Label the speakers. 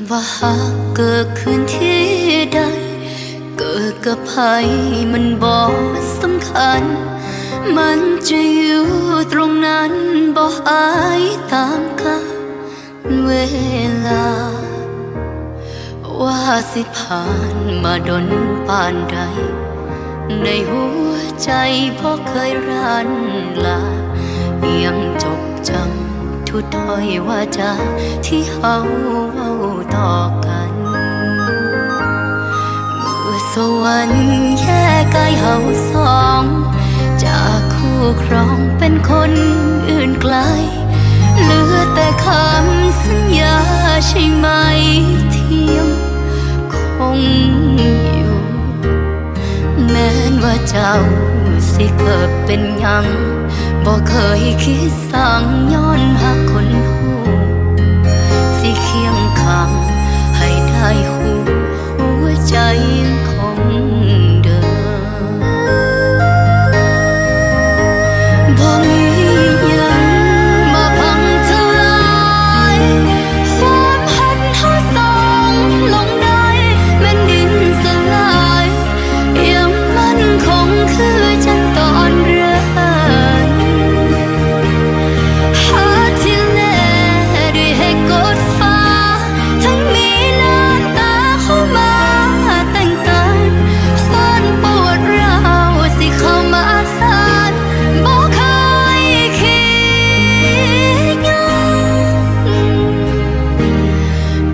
Speaker 1: ว่าหากเกิดขึ้นที่ใดเกิดกับใครมันบ่สำคัญมันจะอยู่ตรงนั้นบ่หายตามกาลเวลาว่าสิผ่านมาดนปานใดในหัวใจบ่เคยรันลายังจดจำทุกถ้อยว่าจาที่เฮาเว้าต่อกันเมื่อสวรรค์แยกกายเฮาสองจากคู่ครองเป็นคนอื่นไกลเหลือแต่คำสัญญาใช่ไหมที่ยังคงอยู่แม้นว่าเจ้าสิเกิดเป็นหยังบ่เคยคิดสั่งย้อนหาคนหู